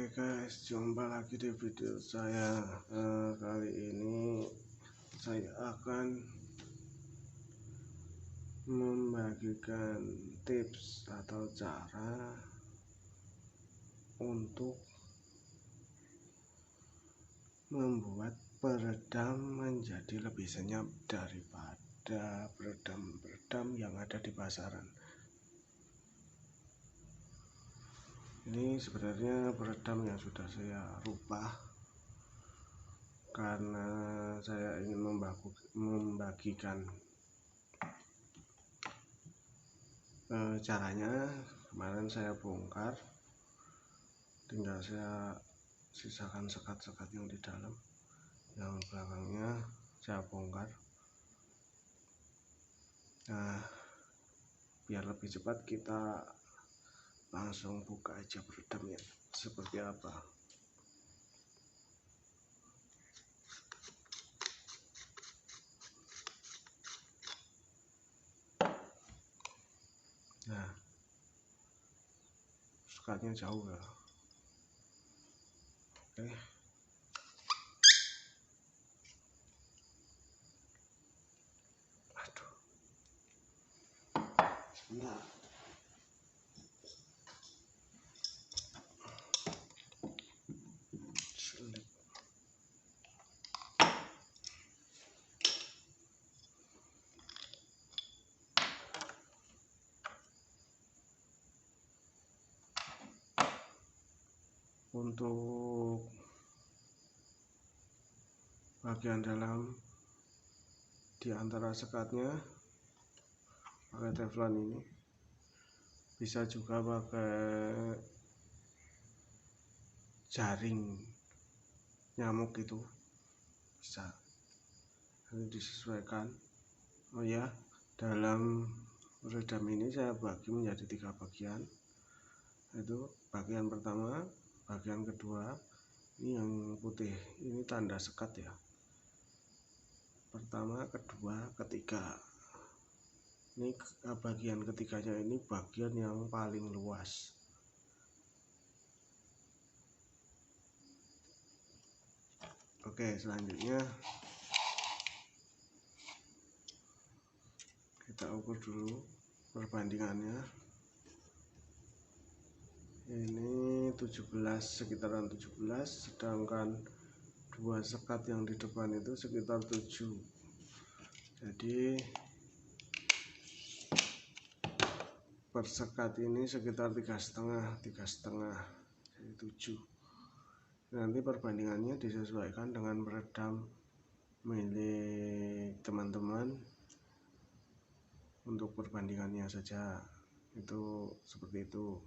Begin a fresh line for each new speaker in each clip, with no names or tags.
Oke guys, jumpa lagi di video saya. Kali ini saya akan membagikan tips atau cara untuk membuat peredam menjadi lebih senyap daripada peredam-peredam yang ada di pasaran. Ini sebenarnya peredam yang sudah saya rubah karena saya ingin membagikan caranya. Kemarin saya bongkar, tinggal saya sisakan sekat-sekat yang di dalam, yang belakangnya saya bongkar. Nah, biar lebih cepat kita langsung buka aja peredamnya seperti apa. Nah, sekatnya jauh ya. Oke. Aduh. Sebentar. Untuk bagian dalam di antara sekatnya pakai teflon ini, bisa juga pakai jaring nyamuk itu bisa, ini disesuaikan. Oh ya, dalam peredam ini saya bagi menjadi 3 bagian, yaitu bagian pertama, bagian kedua. Ini yang putih ini tanda sekat ya, pertama, kedua, ketiga. Ini bagian ketiganya, ini bagian yang paling luas. Oke, selanjutnya kita ukur dulu perbandingannya. Ini 17, sekitaran 17, sedangkan 2 sekat yang di depan itu sekitar 7. Jadi per sekat ini sekitar 3,5, jadi 7. Nanti perbandingannya disesuaikan dengan peredam milik teman-teman. Untuk perbandingannya saja itu seperti itu.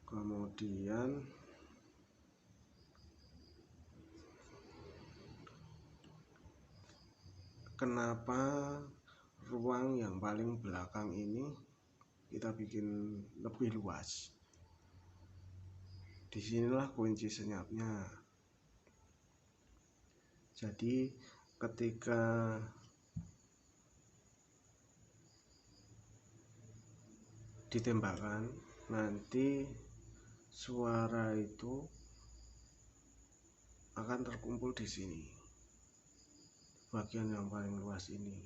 Kemudian kenapa ruang yang paling belakang ini kita bikin lebih luas? Disinilah kunci senyapnya. Jadi ketika ditembakkan, nanti suara itu akan terkumpul di sini, bagian yang paling luas ini.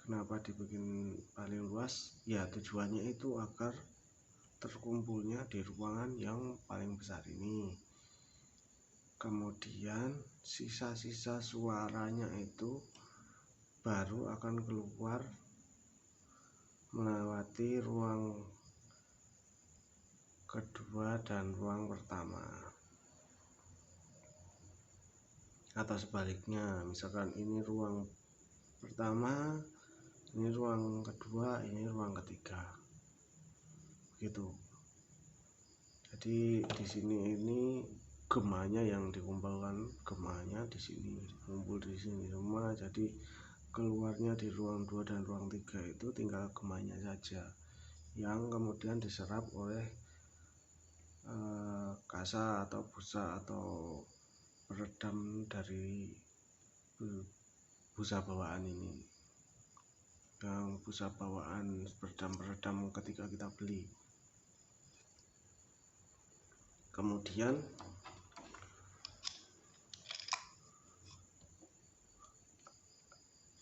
Kenapa dibikin paling luas? Ya, tujuannya itu agar terkumpulnya di ruangan yang paling besar ini. Kemudian sisa-sisa suaranya itu baru akan keluar melewati ruang kedua dan ruang pertama, atau sebaliknya. Misalkan ini ruang pertama, ini ruang kedua, ini ruang ketiga, begitu. Jadi di sini ini gemanya yang dikumpulkan, gemanya di sini kumpul di sini semua. Jadi keluarnya di ruang 2 dan ruang 3 itu tinggal gemanya saja yang kemudian diserap oleh kasa atau busa atau peredam dari busa bawaan ini, yang busa bawaan peredam ketika kita beli. Kemudian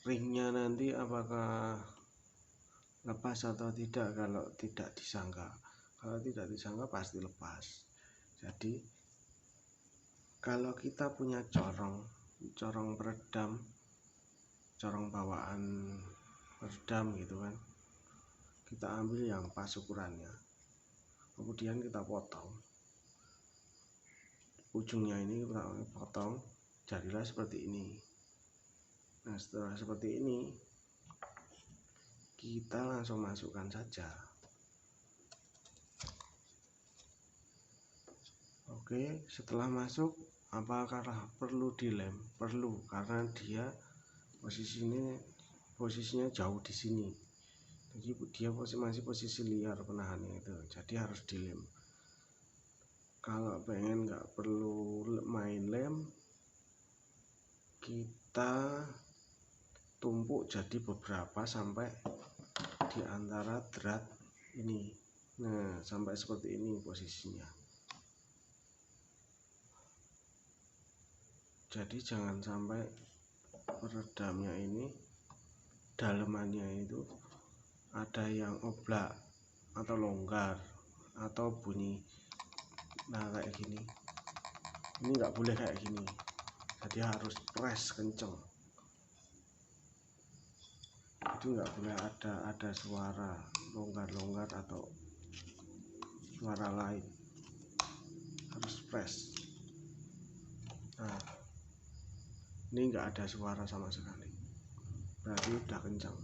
ringnya nanti apakah lepas atau tidak. Kalau tidak disangka pasti lepas. Jadi kalau kita punya corong peredam, corong bawaan peredam gitu kan, kita ambil yang pas ukurannya, kemudian kita potong ujungnya, ini kita potong, jadilah seperti ini. Nah, setelah seperti ini kita langsung masukkan saja. Oke, setelah masuk, apakah perlu dilem? Perlu, karena dia posisinya jauh di sini. Jadi dia masih posisi liar penahannya itu, jadi harus dilem. Kalau pengen nggak perlu main lem, kita tumpuk jadi beberapa sampai di antara drat ini. Nah, sampai seperti ini posisinya. Jadi jangan sampai peredamnya ini dalemannya itu ada yang oblak atau longgar atau bunyi. Nah, kayak gini, ini nggak boleh kayak gini, jadi harus press kenceng. Jadi nggak boleh ada suara longgar atau suara lain, harus press. Nah, ini nggak ada suara sama sekali, berarti udah kencang.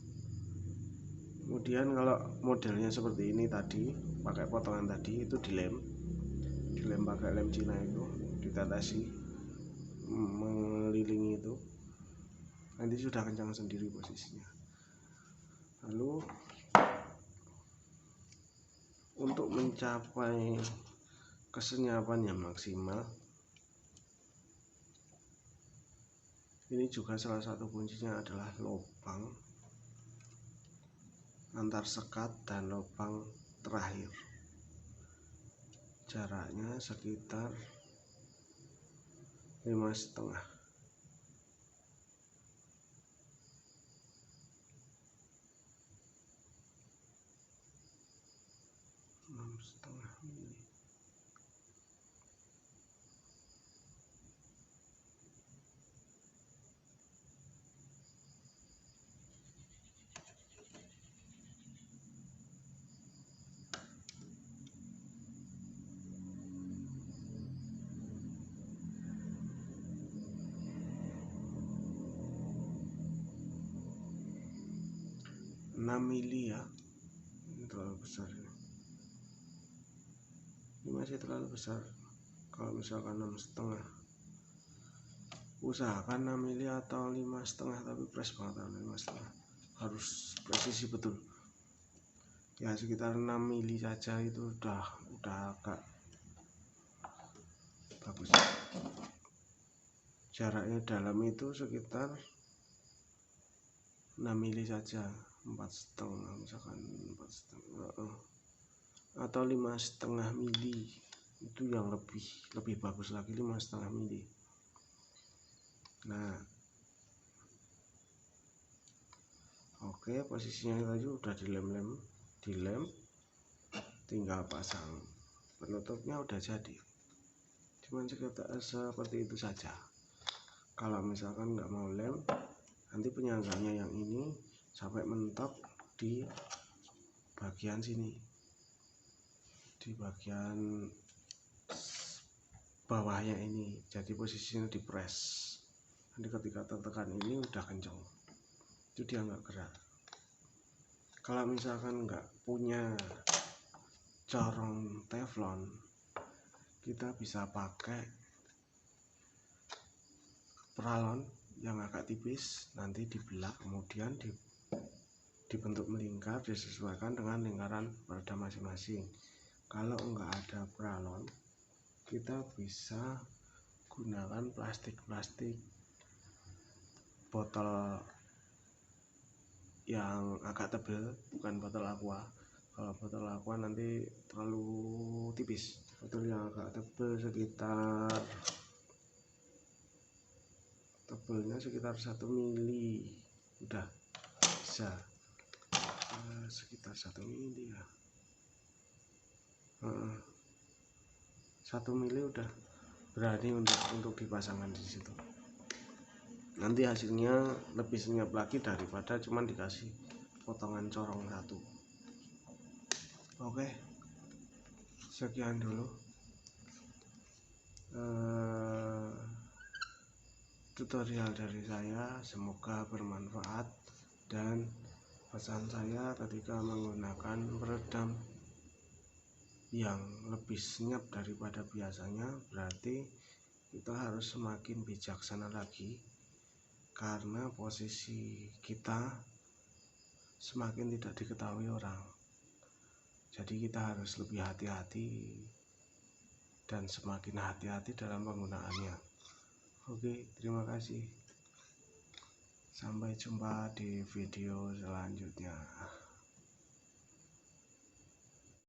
Kemudian kalau modelnya seperti ini tadi, pakai potongan tadi, itu dilem pakai lem Cina, itu ditetesi mengelilingi itu, nanti sudah kencang sendiri posisinya. Lalu untuk mencapai kesenyapan yang maksimal, ini juga salah satu kuncinya adalah lubang antar sekat dan lubang terakhir, jaraknya sekitar 5,5 mili. Mili ya, ini terlalu besar, ini masih terlalu besar. Kalau misalkan 6,5, usahakan 6 mili atau 5,5, tapi press banget 5,5, harus presisi betul ya. Sekitar 6 mili saja itu udah agak bagus. Jaraknya dalam itu sekitar 6 mili saja, 4,5 misalkan, 4,5 atau 5,5 mili, itu yang lebih bagus lagi, 5,5 mili. Nah, oke, posisinya tadi udah dilem, tinggal pasang penutupnya, udah jadi. Cuman seperti itu saja. Kalau misalkan nggak mau lem, nanti penyangganya yang ini sampai mentok di bagian sini, di bagian bawahnya ini, jadi posisinya di press. Nanti ketika tertekan ini udah kenceng, itu dia nggak gerak. Kalau misalkan nggak punya corong teflon, kita bisa pakai peralon yang agak tipis, nanti dibelah, kemudian dibentuk melingkar, disesuaikan dengan lingkaran peredam masing-masing. Kalau nggak ada peralon, kita bisa gunakan plastik botol yang agak tebal, bukan botol aqua, Kalau botol aqua nanti terlalu tipis, botol yang agak tebal sekitar 1 mili udah bisa, sekitar 1 mili ya, 1 mili udah berani untuk dipasangkan di situ. Nanti hasilnya lebih senyap lagi daripada cuman dikasih potongan corong satu. Oke, sekian dulu tutorial dari saya, semoga bermanfaat. Dan pesan saya ketika menggunakan peredam yang lebih senyap daripada biasanya, berarti kita harus semakin bijaksana lagi, karena posisi kita semakin tidak diketahui orang. Jadi kita harus lebih hati-hati dan semakin hati-hati dalam penggunaannya. Oke, terima kasih. Sampai jumpa di video selanjutnya.